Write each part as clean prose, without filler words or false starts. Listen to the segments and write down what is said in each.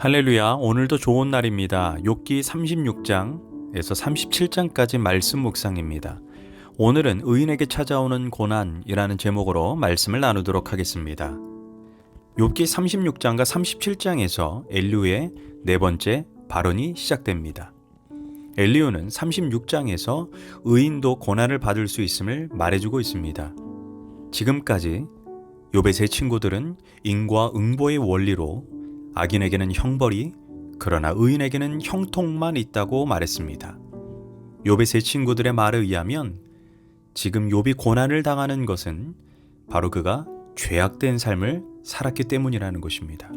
할렐루야, 오늘도 좋은 날입니다. 욥기 36장에서 37장까지 말씀 묵상입니다. 오늘은 의인에게 찾아오는 고난이라는 제목으로 말씀을 나누도록 하겠습니다. 욥기 36장과 37장에서 엘리후의 네 번째 발언이 시작됩니다. 엘리후는 36장에서 의인도 고난을 받을 수 있음을 말해주고 있습니다. 지금까지 욥의 세 친구들은 인과응보의 원리로 악인에게는 형벌이, 그러나 의인에게는 형통만 있다고 말했습니다. 욥의 세 친구들의 말에 의하면 지금 욥이 고난을 당하는 것은 바로 그가 죄악된 삶을 살았기 때문이라는 것입니다.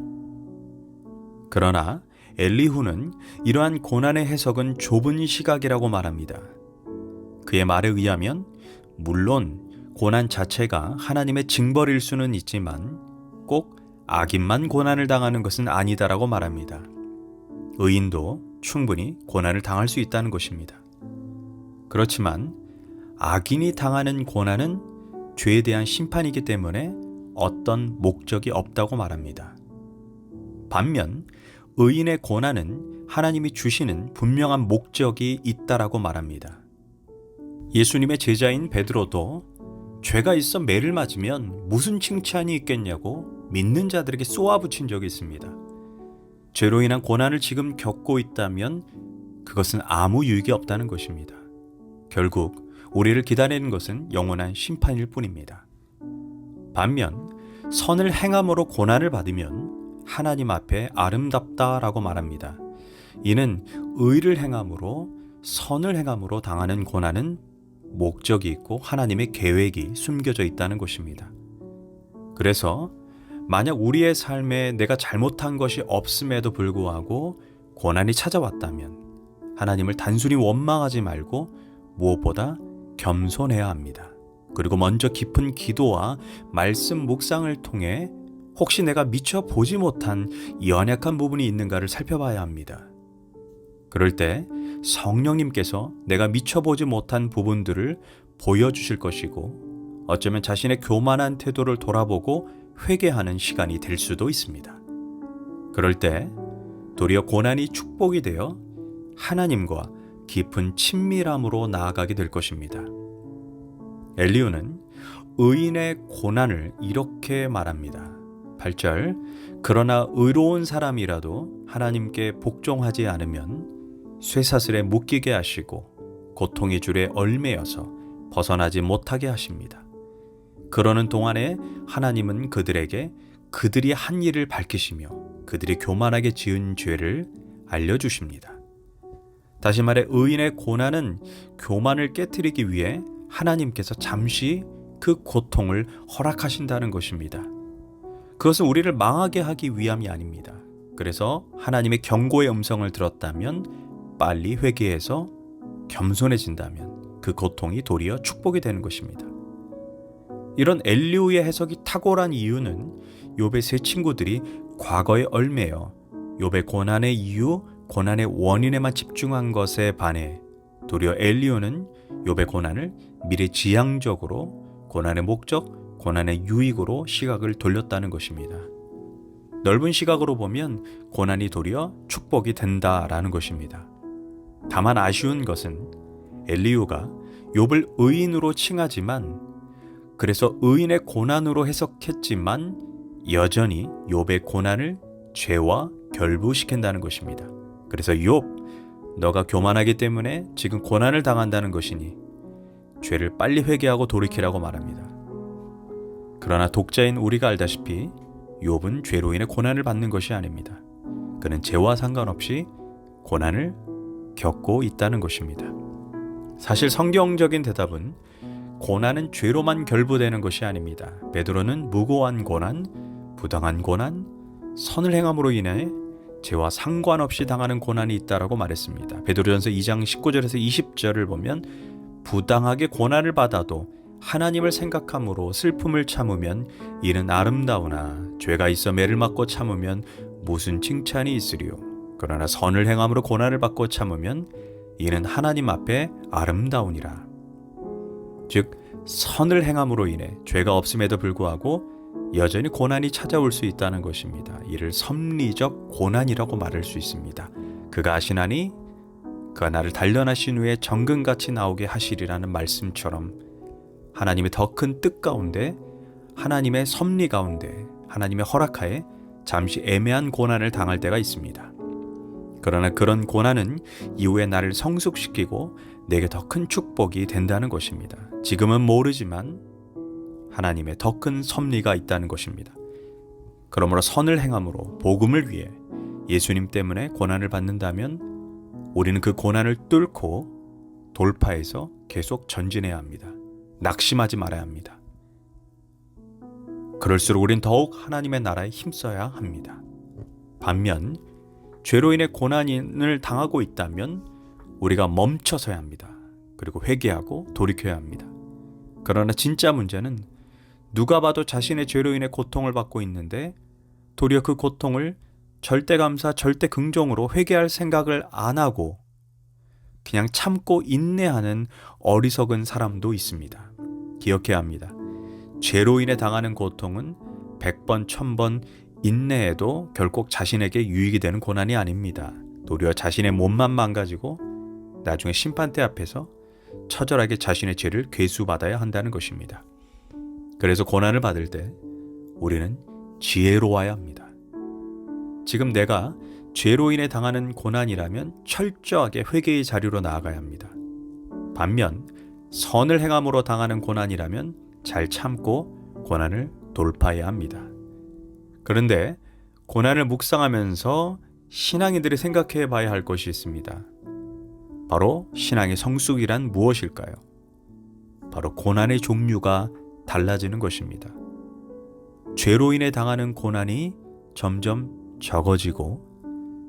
그러나 엘리후는 이러한 고난의 해석은 좁은 시각이라고 말합니다. 그의 말에 의하면 물론 고난 자체가 하나님의 징벌일 수는 있지만 꼭 악인만 고난을 당하는 것은 아니다라고 말합니다. 의인도 충분히 고난을 당할 수 있다는 것입니다. 그렇지만 악인이 당하는 고난은 죄에 대한 심판이기 때문에 어떤 목적이 없다고 말합니다. 반면 의인의 고난은 하나님이 주시는 분명한 목적이 있다라고 말합니다. 예수님의 제자인 베드로도 죄가 있어 매를 맞으면 무슨 칭찬이 있겠냐고 믿는 자들에게 쏘아붙인 적이 있습니다. 죄로 인한 고난을 지금 겪고 있다면 그것은 아무 유익이 없다는 것입니다. 결국 우리를 기다리는 것은 영원한 심판일 뿐입니다. 반면 선을 행함으로 고난을 받으면 하나님 앞에 아름답다라고 말합니다. 이는 의를 행함으로, 선을 행함으로 당하는 고난은 목적이 있고 하나님의 계획이 숨겨져 있다는 것입니다. 그래서 만약 우리의 삶에 내가 잘못한 것이 없음에도 불구하고 고난이 찾아왔다면 하나님을 단순히 원망하지 말고 무엇보다 겸손해야 합니다. 그리고 먼저 깊은 기도와 말씀 묵상을 통해 혹시 내가 미처 보지 못한 연약한 부분이 있는가를 살펴봐야 합니다. 그럴 때 성령님께서 내가 미처 보지 못한 부분들을 보여주실 것이고 어쩌면 자신의 교만한 태도를 돌아보고 회개하는 시간이 될 수도 있습니다. 그럴 때 도리어 고난이 축복이 되어 하나님과 깊은 친밀함으로 나아가게 될 것입니다. 엘리후는 의인의 고난을 이렇게 말합니다. 8절, 그러나 의로운 사람이라도 하나님께 복종하지 않으면 쇠사슬에 묶이게 하시고 고통의 줄에 얽매여서 벗어나지 못하게 하십니다. 그러는 동안에 하나님은 그들에게 그들이 한 일을 밝히시며 그들이 교만하게 지은 죄를 알려주십니다. 다시 말해 의인의 고난은 교만을 깨트리기 위해 하나님께서 잠시 그 고통을 허락하신다는 것입니다. 그것은 우리를 망하게 하기 위함이 아닙니다. 그래서 하나님의 경고의 음성을 들었다면 빨리 회개해서 겸손해진다면 그 고통이 도리어 축복이 되는 것입니다. 이런 엘리후의 해석이 탁월한 이유는 욥의 세 친구들이 과거에 얽매여 욥의 고난의 이유, 고난의 원인에만 집중한 것에 반해 도리어 엘리후는 욥의 고난을 미래지향적으로 고난의 목적, 고난의 유익으로 시각을 돌렸다는 것입니다. 넓은 시각으로 보면 고난이 도리어 축복이 된다라는 것입니다. 다만 아쉬운 것은 엘리후가 욥을 의인으로 칭하지만 그래서 의인의 고난으로 해석했지만 여전히 욥의 고난을 죄와 결부시킨다는 것입니다. 그래서 욥, 너가 교만하기 때문에 지금 고난을 당한다는 것이니 죄를 빨리 회개하고 돌이키라고 말합니다. 그러나 독자인 우리가 알다시피 욥은 죄로 인해 고난을 받는 것이 아닙니다. 그는 죄와 상관없이 고난을 겪고 있다는 것입니다. 사실 성경적인 대답은 고난은 죄로만 결부되는 것이 아닙니다. 베드로는 무고한 고난, 부당한 고난, 선을 행함으로 인해 죄와 상관없이 당하는 고난이 있다라고 말했습니다. 베드로전서 2장 19절에서 20절을 보면 부당하게 고난을 받아도 하나님을 생각함으로 슬픔을 참으면 이는 아름다우나 죄가 있어 매를 맞고 참으면 무슨 칭찬이 있으리요. 그러나 선을 행함으로 고난을 받고 참으면 이는 하나님 앞에 아름다우니라. 즉 선을 행함으로 인해 죄가 없음에도 불구하고 여전히 고난이 찾아올 수 있다는 것입니다. 이를 섭리적 고난이라고 말할 수 있습니다. 그가 하시나니 그가 나를 단련하신 후에 정금같이 나오게 하시리라는 말씀처럼 하나님의 더 큰 뜻 가운데, 하나님의 섭리 가운데, 하나님의 허락하에 잠시 애매한 고난을 당할 때가 있습니다. 그러나 그런 고난은 이후에 나를 성숙시키고 내게 더 큰 축복이 된다는 것입니다. 지금은 모르지만 하나님의 더 큰 섭리가 있다는 것입니다. 그러므로 선을 행함으로 복음을 위해 예수님 때문에 고난을 받는다면 우리는 그 고난을 뚫고 돌파해서 계속 전진해야 합니다. 낙심하지 말아야 합니다. 그럴수록 우린 더욱 하나님의 나라에 힘써야 합니다. 반면 죄로 인해 고난을 당하고 있다면 우리가 멈춰서야 합니다. 그리고 회개하고 돌이켜야 합니다. 그러나 진짜 문제는 누가 봐도 자신의 죄로 인해 고통을 받고 있는데 도리어 그 고통을 절대감사, 절대긍정으로 회개할 생각을 안 하고 그냥 참고 인내하는 어리석은 사람도 있습니다. 기억해야 합니다. 죄로 인해 당하는 고통은 100번, 1000번 인내해도 결국 자신에게 유익이 되는 고난이 아닙니다. 도리어 자신의 몸만 망가지고 나중에 심판대 앞에서 처절하게 자신의 죄를 괴수받아야 한다는 것입니다. 그래서 고난을 받을 때 우리는 지혜로워야 합니다. 지금 내가 죄로 인해 당하는 고난이라면 철저하게 회개의 자리로 나아가야 합니다. 반면 선을 행함으로 당하는 고난이라면 잘 참고 고난을 돌파해야 합니다. 그런데 고난을 묵상하면서 신앙인들이 생각해 봐야 할 것이 있습니다. 바로 신앙의 성숙이란 무엇일까요? 바로 고난의 종류가 달라지는 것입니다. 죄로 인해 당하는 고난이 점점 적어지고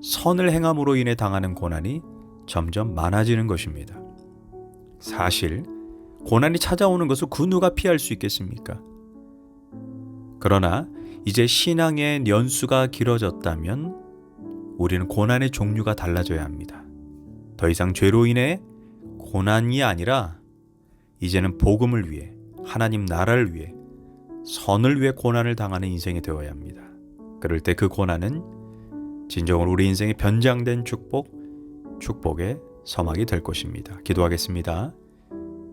선을 행함으로 인해 당하는 고난이 점점 많아지는 것입니다. 사실 고난이 찾아오는 것을 그 누가 피할 수 있겠습니까? 그러나 이제 신앙의 연수가 길어졌다면 우리는 고난의 종류가 달라져야 합니다. 더 이상 죄로 인해 고난이 아니라 이제는 복음을 위해, 하나님 나라를 위해, 선을 위해 고난을 당하는 인생이 되어야 합니다. 그럴 때 그 고난은 진정으로 우리 인생의 변장된 축복의 서막이 될 것입니다. 기도하겠습니다.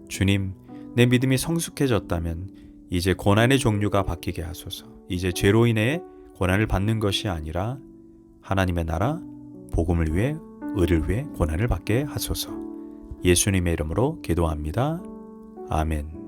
주님, 내 믿음이 성숙해졌다면 이제 고난의 종류가 바뀌게 하소서. 이제 죄로 인해 고난을 받는 것이 아니라 하나님의 나라, 복음을 위해, 의를 위해 고난을 받게 하소서. 예수님의 이름으로 기도합니다. 아멘.